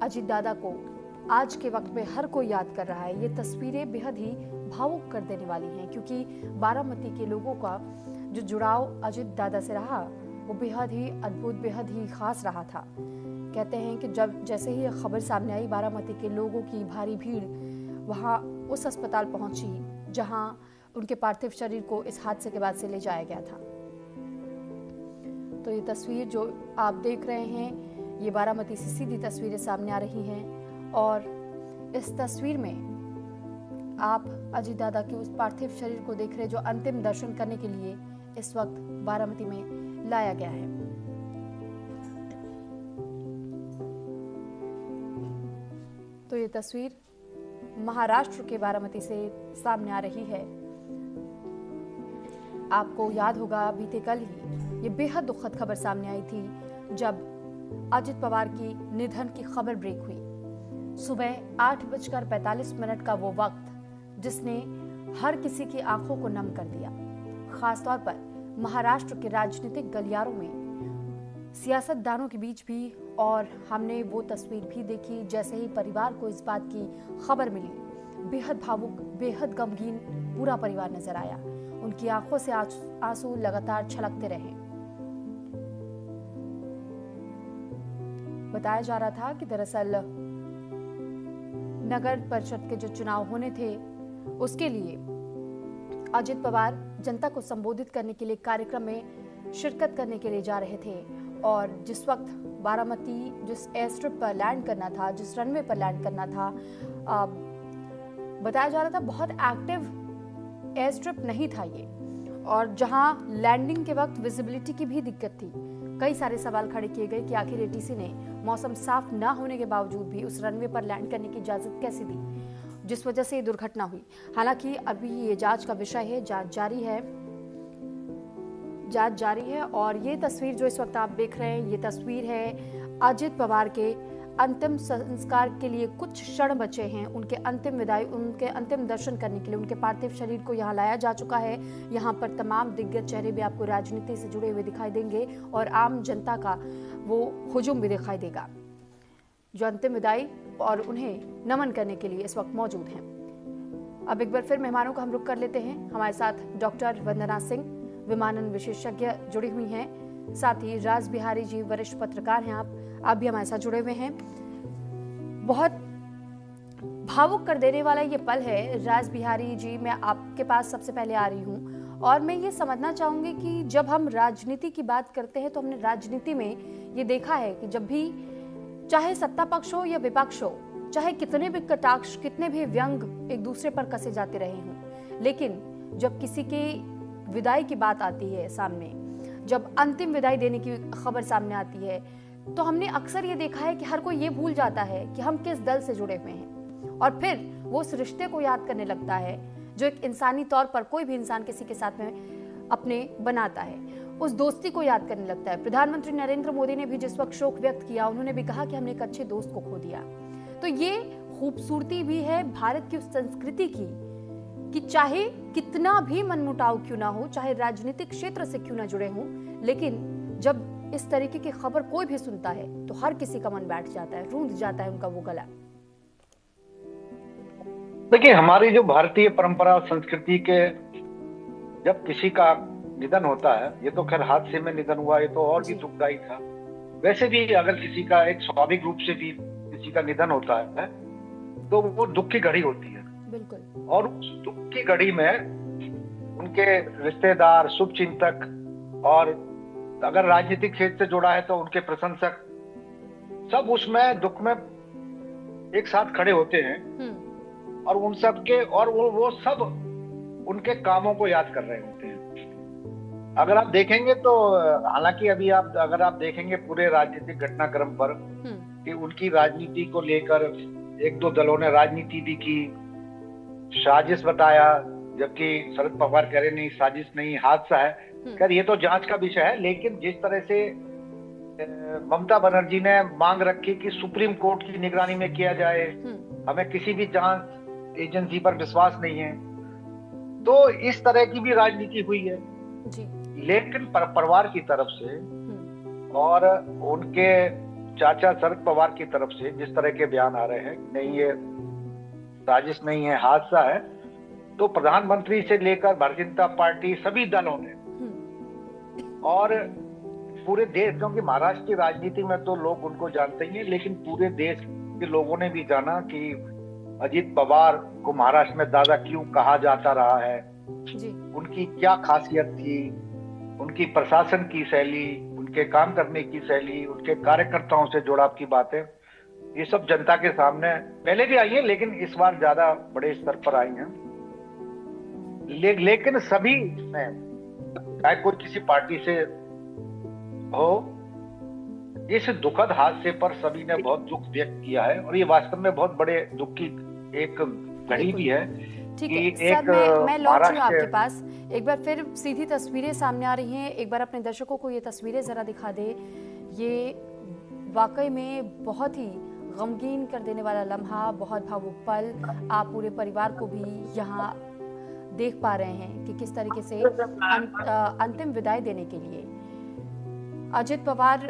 अजीत दादा को आज के वक्त में हर कोई याद कर रहा है। ये तस्वीरें बेहद ही भावुक कर देने वाली हैं, क्योंकि बारामती के लोगों का जो जुड़ाव अजीत दादा से रहा वो बेहद ही अद्भुत, बेहद ही खास रहा था। कहते हैं कि जब जैसे ही यह खबर सामने आई, बारामती के लोगों की भारी भीड़ वहाँ उस अस्पताल पहुंची जहां उनके पार्थिव शरीर को इस हादसे के बाद से ले जाया गया था। तो ये तस्वीर जो आप देख रहे हैं, ये बारामती से सीधी तस्वीरें सामने आ रही हैं और इस तस्वीर में आप अजीत दादा के उस पार्थिव शरीर को देख रहे जो अंतिम दर्शन करने के लिए इस वक्त बारामती में लाया गया है। तो ये तस्वीर महाराष्ट्र के बारामती से सामने आ रही है। आपको याद होगा बीते कल ही ये बेहद दुखद खबर सामने आई थी जब अजित पवार की निधन की खबर ब्रेक हुई। सुबह 8:45 का वो वक्त जिसने हर किसी की आंखों को नम कर दिया, खासतौर पर महाराष्ट्र के राजनीतिक गलियारों में, सियासतदानों के बीच भी। और हमने वो तस्वीर भी देखी जैसे ही परिवार को इस बात की खबर मिली, बेहद भावुक, बेहद गमगीन पूरा परिवार नजर आया। उनकी आंखों से आंसू लगातार छलकते रहे। बताया जा रहा था कि दरअसल नगर परिषद के जो चुनाव होने थे उसके लिए अजित पवार जनता को संबोधित करने के लिए कार्यक्रम में शिरकत करने के लिए जा रहे थे। और जिस वक्त बारामती जिस एयर स्ट्रिप पर लैंड करना था, जिस रनवे पर लैंड करना था, बताया जा रहा था बहुत एक्टिव एयर स्ट्रिप नहीं था ये, और जहां लैंडिंग के वक्त विजिबिलिटी की भी दिक्कत थी। कई सारे सवाल खड़े किए गए कि आखिर एटीसी ने मौसम साफ ना होने के बावजूद भी उस रनवे पर लैंड करने की इजाजत कैसे दी, जिस वजह से ये दुर्घटना हुई। हालांकि अभी ये जांच का विषय है, जांच जारी है। और ये तस्वीर जो इस वक्त आप देख रहे हैं, ये तस्वीर है अजित पवार के अंतिम संस्कार के लिए कुछ क्षण बचे हैं। उनके अंतिम विदाई, उनके अंतिम दर्शन करने के लिए उनके पार्थिव शरीर को यहाँ लाया जा चुका है। यहाँ पर तमाम दिग्गज चेहरे भी आपको राजनीति से जुड़े हुए दिखाई देंगे और आम जनता का वो हुजूम भी दिखाई देगा जो अंतिम विदाई और उन्हें नमन करने के लिए इस वक्त मौजूद हैं। अब एक बार फिर मेहमानों का हम रुख कर लेते हैं। हमारे साथ डॉक्टर वंदना सिंह, विमानन विशेषज्ञ, जुड़ी हुई हैं। साथ ही राज बिहारी जी, वरिष्ठ पत्रकार हैं, आप भी हमारे साथ जुड़े हुए हैं। बहुत भावुक कर देने वाला ये पल है। राज बिहारी जी, मैं आपके पास सबसे पहले आ रही हूँ और मैं ये समझना चाहूंगी कि जब हम राजनीति की बात करते हैं तो हमने राजनीति में ये देखा है कि जब भी चाहे सत्ता पक्ष हो या विपक्ष हो, चाहे कितने भी कटाक्ष, कितने भी व्यंग एक दूसरे पर कसे जाते रहे हों, लेकिन जब किसी के विदाई की बात आती है सामने, जब अंतिम विदाई देने की खबर सामने आती है, तो हमने अक्सर ये देखा है कि हर कोई ये भूल जाता है कि हम किस दल से जुड़े हुए हैं और फिर वो उस रिश्ते को याद करने लगता है जो एक इंसानी तौर पर कोई भी इंसान किसी के साथ में अपने बनाता है। उस दोस्ती को याद करने लगता है। प्रधानमंत्री नरेंद्र मोदी ने भी जिस वक्त शोक व्यक्त किया, उन्होंने भी कहा कि हमने एक अच्छे दोस्त को खो दिया। तो ये खूबसूरती भी है भारत की उस संस्कृति की कि चाहे कितना भी मनमुटाव क्यों ना हो, चाहे राजनीतिक क्षेत्र से क्यों ना जुड़े हों, लेकिन जब इस तरीके की खबर कोई भी सुनता है तो हर किसी का मन बैठ जाता है, रूंध जाता है उनका वो गला। देखिए, हमारी जो भारतीय परंपरा और संस्कृति के जब किसी का निधन होता है, ये तो खैर हादसे में निधन हुआ, ये तो और भी दुखदायी था। वैसे भी अगर किसी का एक स्वाभाविक रूप से भी किसी का निधन होता है तो वो दुख की घड़ी होती है। बिल्कुल। और उस दुख की घड़ी में उनके रिश्तेदार, शुभचिंतक और अगर राजनीतिक क्षेत्र से जुड़ा है तो उनके प्रशंसक, सब उसमें दुख में एक साथ खड़े होते हैं और उन सब के और वो सब उनके कामों को याद कर रहे होते हैं। अगर आप देखेंगे तो हालांकि अभी अगर आप देखेंगे पूरे राजनीतिक घटनाक्रम पर कि उनकी राजनीति को लेकर एक दो दलों ने राजनीति भी की, साजिश बताया, जबकि शरद पवार कह रहे नहीं, साजिश नहीं, हादसा है। खैर ये तो जांच का विषय है, लेकिन जिस तरह से ममता बनर्जी ने मांग रखी कि सुप्रीम कोर्ट की निगरानी में किया जाए, हमें किसी भी जांच एजेंसी पर विश्वास नहीं है, तो इस तरह की भी राजनीति हुई है जी। लेकिन परिवार की तरफ से और उनके चाचा शरद पवार की तरफ से जिस तरह के बयान आ रहे हैं, नहीं ये साजिश नहीं है, हादसा है, तो प्रधानमंत्री से लेकर भारतीय जनता पार्टी सभी दलों ने और पूरे देश, क्योंकि महाराष्ट्र की राजनीति में तो लोग उनको जानते ही हैं, लेकिन पूरे देश के लोगों ने भी जाना कि अजीत पवार को महाराष्ट्र में दादा क्यों कहा जाता रहा है, उनकी क्या खासियत थी, उनकी प्रशासन की शैली, उनके काम करने की शैली, उनके कार्यकर्ताओं से जुड़ाव की बातें, ये सब जनता के सामने पहले भी आई है, लेकिन इस बार ज्यादा बड़े स्तर पर आई हैं। लेकिन सभी ने, चाहे कोई किसी पार्टी से हो, इस दुखद हादसे पर सभी ने बहुत दुख व्यक्त किया है और ये वास्तव में बहुत बड़े दुख की एक घड़ी भी है। ठीक है सर, मैं लौट रही हूँ आपके पास। एक बार फिर सीधी तस्वीरें सामने आ रही हैं, एक बार अपने दर्शकों को ये तस्वीरें जरा दिखा दे। ये वाकई में बहुत ही गमगीन कर देने वाला लम्हा, बहुत भावुक पल। आप पूरे परिवार को भी यहाँ देख पा रहे हैं कि किस तरीके से अंतिम विदाई देने के लिए अजित पवार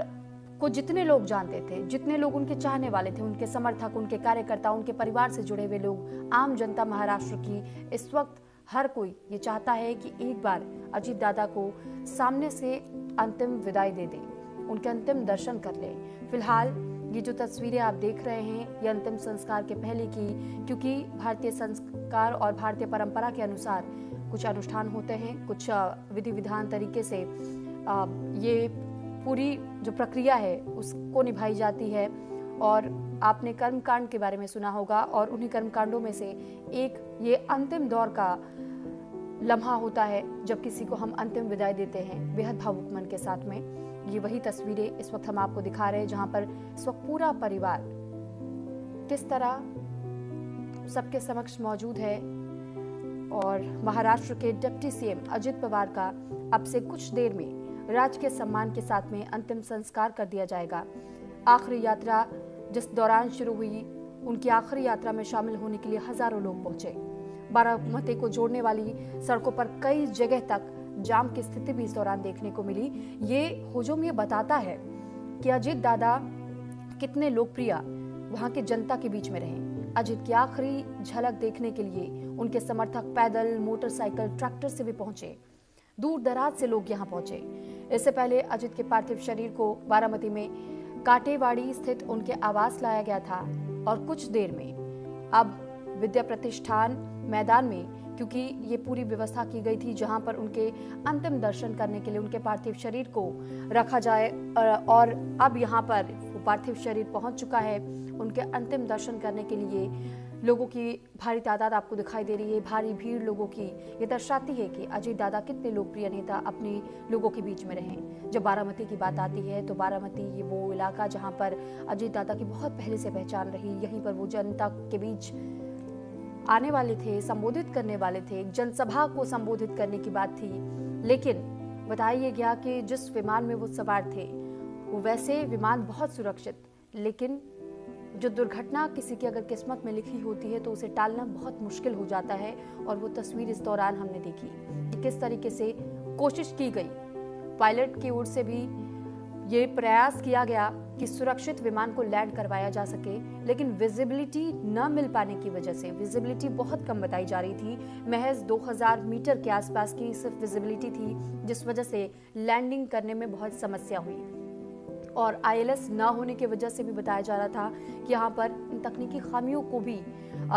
को जितने लोग जानते थे, जितने लोग उनके चाहने वाले थे, उनके समर्थक, उनके कार्यकर्ता, उनके परिवार से जुड़े हुए लोग, आम जनता महाराष्ट्र की, इस वक्त हर कोई ये चाहता है कि एक बार अजीत दादा को सामने से अंतिम विदाई दे दे, उनके अंतिम दर्शन कर ले। फिलहाल ये जो तस्वीरें आप देख रहे हैं, ये अंतिम संस्कार के पहले की, क्योंकि भारतीय संस्कार और भारतीय परंपरा के अनुसार कुछ अनुष्ठान होते हैं, कुछ विधि विधान तरीके से ये पूरी जो प्रक्रिया है उसको निभाई जाती है। और आपने कर्मकांड के बारे में सुना होगा, और उन्हीं कर्मकांडों में से एक ये अंतिम दौर का लम्हा होता है जब किसी को हम अंतिम विदाई देते हैं बेहद भावुक मन के साथ में। ये वही तस्वीरें इस वक्त हम आपको दिखा रहे हैं, जहां पर इस वक्त पूरा परिवार किस तरह सबके समक्ष मौजूद है। और महाराष्ट्र के डिप्टी सीएम अजित पवार का अब से कुछ देर में राजकीय सम्मान के साथ में अंतिम संस्कार कर दिया जाएगा। आखिरी यात्रा जिस दौरान शुरू हुई, उनकी आखिरी यात्रा में शामिल होने के लिए हजारों लोग पहुंचे। बारामती को जोड़ने वाली सड़कों पर कई जगह तक जाम की स्थिति भी इस दौरान देखने को मिली। ये हुजूम ये बताता है कि अजित दादा कितने लोकप्रिय वहां की जनता के बीच में रहे। अजित की आखिरी झलक देखने के लिए उनके समर्थक पैदल, मोटरसाइकिल, ट्रैक्टर से भी पहुंचे। दूर दराज से लोग यहाँ पहुंचे। इससे पहले अजित के पार्थिव शरीर को बारामती में काटेवाड़ी स्थित उनके आवास लाया गया था, और कुछ देर में अब विद्या प्रतिष्ठान मैदान में, क्योंकि ये पूरी व्यवस्था की गई थी जहां पर उनके अंतिम दर्शन करने के लिए उनके पार्थिव शरीर को रखा जाए, और अब यहाँ पर वो पार्थिव शरीर पहुंच चुका है। उनके अंतिम दर्शन करने के लिए लोगों की भारी तादाद आपको दिखाई दे रही है, भारी भीड़ लोगों की। ये दर्शाती है कि अजीत दादा कितने लोकप्रिय नेता अपने लोगों के बीच में रहे। जब बारामती की बात आती है तो बारामती ये वो इलाका जहां पर अजीत दादा की बहुत पहले से पहचान रही। यहीं पर वो जनता के बीच आने वाले थे, संबोधित करने वाले थे, एक जनसभा को संबोधित करने की बात थी। लेकिन बताया गया कि जिस विमान में वो सवार थे वो वैसे विमान बहुत सुरक्षित, लेकिन जो दुर्घटना किसी की अगर किस्मत में लिखी होती है तो उसे टालना बहुत मुश्किल हो जाता है। और वो तस्वीर इस दौरान हमने देखी कि किस तरीके से कोशिश की गई, पायलट की ओर से भी ये प्रयास किया गया कि सुरक्षित विमान को लैंड करवाया जा सके, लेकिन विजिबिलिटी न मिल पाने की वजह से, विजिबिलिटी बहुत कम बताई जा रही थी, महज 2000 मीटर के आसपास की सिर्फ विजिबिलिटी थी, जिस वजह से लैंडिंग करने में बहुत समस्या हुई। और ILS न होने की वजह से भी बताया जा रहा था कि यहाँ पर इन तकनीकी खामियों को भी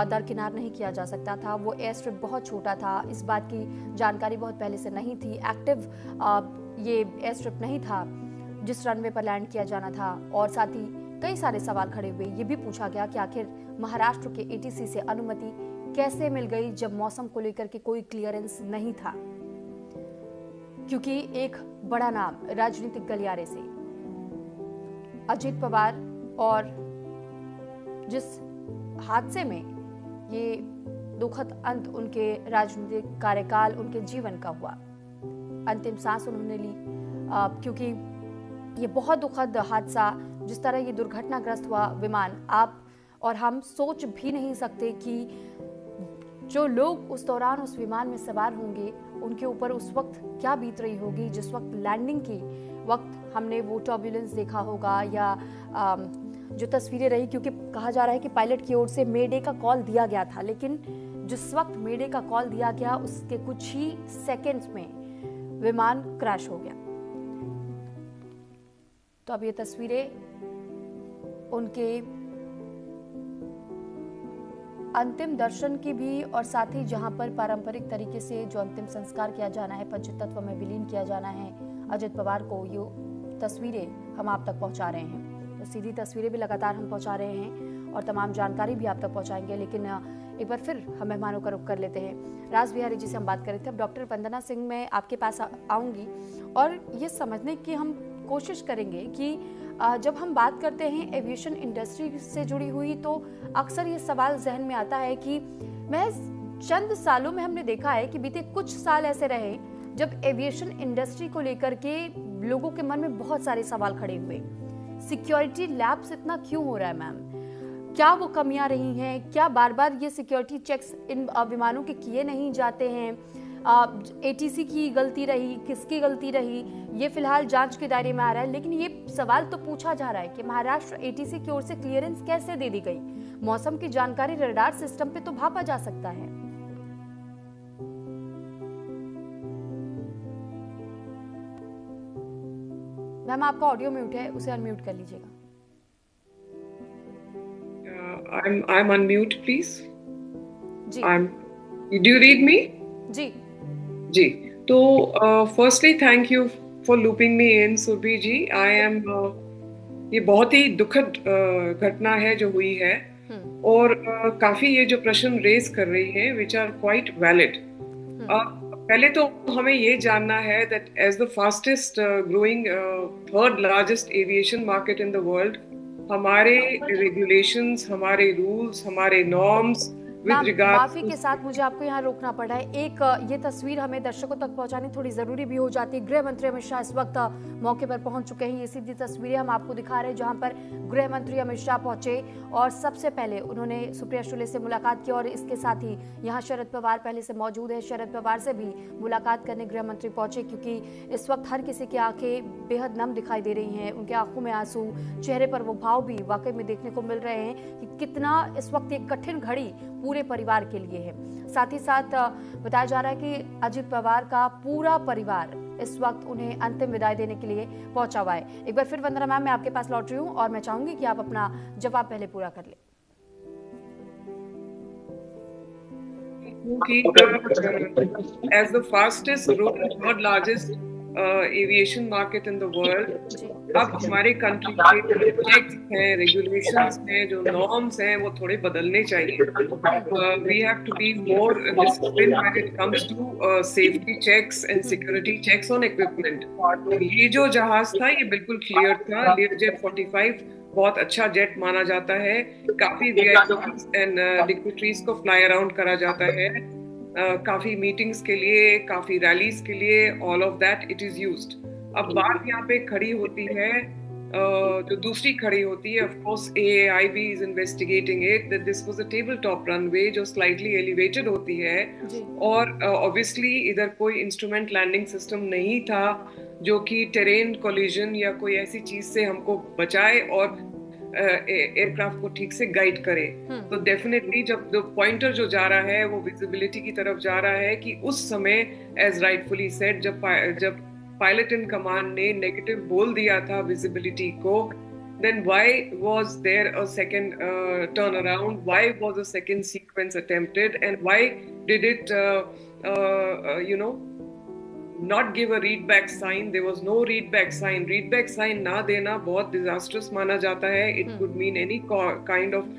दरकिनार नहीं किया जा सकता था। वो एयर स्ट्रिप बहुत छोटा था, इस बात की जानकारी बहुत पहले से नहीं थी। एक्टिव ये एयर स्ट्रिप नहीं था जिस रनवे पर लैंड किया जाना था। और साथ ही कई सारे सवाल खड़े हुए। ये भी पूछा गया कि आखिर महाराष्ट्र के ATC से अनुमति कैसे मिल गई जब मौसम को लेकर के कोई क्लियरेंस नहीं था, क्योंकि एक बड़ा नाम राजनीतिक गलियारे से अजित पवार, और जिस हादसे में ये दुखद अंत उनके राजनीतिक कार्यकाल, उनके जीवन का हुआ, अंतिम सांस उन्होंने ली, क्योंकि ये बहुत दुखद हादसा, जिस तरह ये दुर्घटनाग्रस्त हुआ विमान, आप और हम सोच भी नहीं सकते कि जो लोग उस दौरान उस विमान में सवार होंगे उनके ऊपर उस वक्त क्या बीत रही होगी। जिस वक्त लैंडिंग की वक्त हमने वो टर्बुलेंस देखा होगा या जो तस्वीरें रही, क्योंकि कहा जा रहा है कि पायलट की ओर से मेडे का कॉल दिया गया था, लेकिन जिस वक्त मेडे का कॉल दिया गया उसके कुछ ही सेकंड्स में विमान क्रैश हो गया। तो अब ये तस्वीरें उनके अंतिम दर्शन की भी, और साथ ही जहां पर पारंपरिक तरीके से जो अंतिम संस्कार किया जाना है, पंचतत्व में विलीन किया जाना है अजित पवार को, ये तस्वीरें हम आप तक पहुंचा रहे हैं। तो सीधी तस्वीरें भी लगातार हम पहुंचा रहे हैं और तमाम जानकारी भी आप तक पहुंचाएंगे, लेकिन एक बार फिर हम मेहमानों का रुख कर लेते हैं। राज बिहारी जी से हम बात कर रहे थे। अब डॉक्टर वंदना सिंह, मैं आपके पास आऊंगी और ये समझने की हम कोशिश करेंगे कि जब हम बात करते हैं एविएशन इंडस्ट्री से जुड़ी हुई, तो अक्सर ये सवाल जहन में आता है कि महज चंद सालों में हमने देखा है कि बीते कुछ साल ऐसे रहे जब एविएशन इंडस्ट्री को लेकर के लोगों के मन में बहुत सारे सवाल खड़े हुए। सिक्योरिटी लैप्स इतना क्यों हो रहा है मैम? क्या वो कमियां रही हैं? क्या बार बार ये सिक्योरिटी चेक्स इन विमानों के किए नहीं जाते हैं? एटीसी की गलती रही, किसकी गलती रही, ये फिलहाल जांच के दायरे में आ रहा है, लेकिन ये सवाल तो पूछा जा रहा है कि महाराष्ट्र एटीसी की ओर से क्लियरेंस कैसे दे दी गई? मौसम की जानकारी रडार सिस्टम पे तो भापा जा सकता है। मैम, आपका ऑडियो म्यूट है, उसे अनम्यूट कर लीजिएगा। I'm unmute, please. Ji. Do you read me? जी। जी। तो firstly thank you for looping me in, Surabhi ji. I am ये बहुत ही दुखद घटना है जो हुई है, और काफी ये जो प्रश्न रेज कर रही है which are quite valid. पहले तो हमें ये जानना है that as the fastest growing third largest aviation market in the world, हमारे रेगुलेशंस, हमारे रूल्स, हमारे नॉर्म्स माफी के साथ मुझे आपको यहाँ रोकना पड़ा है। एक ये तस्वीर हमें दर्शकों तक पहुंचानी थोड़ी जरूरी भी हो जाती है। गृह मंत्री अमित शाह इस वक्त मौके पर पहुंच चुके हैं। ये सीधी तस्वीरें हम आपको दिखा रहे हैं जहां पर गृह मंत्री अमित शाह पहुंचे और सबसे पहले उन्होंने सुप्रिया शुले से मुलाकात की, और इसके साथ ही यहाँ शरद पवार पहले से मौजूद है। शरद पवार से भी मुलाकात करने गृह मंत्री पहुंचे, क्योंकि इस वक्त हर किसी की आंखें बेहद नम दिखाई दे रही हैं। उनके आंखों में आंसू, चेहरे पर वो भाव भी वाकई में देखने को मिल रहे हैं कि कितना इस वक्त एक कठिन घड़ी पूरे परिवार के लिए है। साथ ही साथ बताया जा रहा है कि अजित पवार का पूरा परिवार इस वक्त उन्हें अंतिम विदाई देने के लिए पहुंचा हुआ है। एक बार फिर वंदना मैम, मैं आपके पास लौट रही हूं और मैं चाहूंगी कि आप अपना जवाब पहले पूरा कर लें। As the fastest growing third largest aviation market in the world, अब हमारे कंट्री के चेक्स हैं, रेगुलेशंस हैं, जो नॉर्म्स हैं, वो थोड़े बदलने चाहिए। We have to be more disciplined when it comes to safety checks and security checks on equipment. ये जो जहाज था ये बिल्कुल क्लियर था। Learjet 45 बहुत अच्छा जेट माना जाता है। काफी VIPs एंड डिग्निटरीज को फ्लाई अराउंड करा जाता है, काफी मीटिंग्स के लिए, काफी रैलीज के लिए, all of that it is used. अब बात यहाँ पे खड़ी होती है, जो दूसरी खड़ी होती है, of course AAIB is investigating it, that this was a table top runway जो स्लाइटली एलिवेटेड होती है, और ऑब्वियसली इधर कोई इंस्ट्रूमेंट लैंडिंग सिस्टम नहीं था जो कि टेरेन कोलिजन या कोई ऐसी चीज से हमको बचाए और एयरक्राफ्ट को ठीक से गाइड करे। तो डेफिनेटली जब पॉइंटर जो जा रहा है वो विजिबिलिटी की तरफ जा रहा है, कि उस समय एज राइटफुली सेड जब पायलट इन कमांड ने नेगेटिव बोल दिया था विजिबिलिटी को, then why was there a second turnaround? Why was a second sequence attempted? And why did it not give a read back sign? There was no read back sign. Read back sign ना देना बहुत disastrous माना जाता है. It could mean any kind of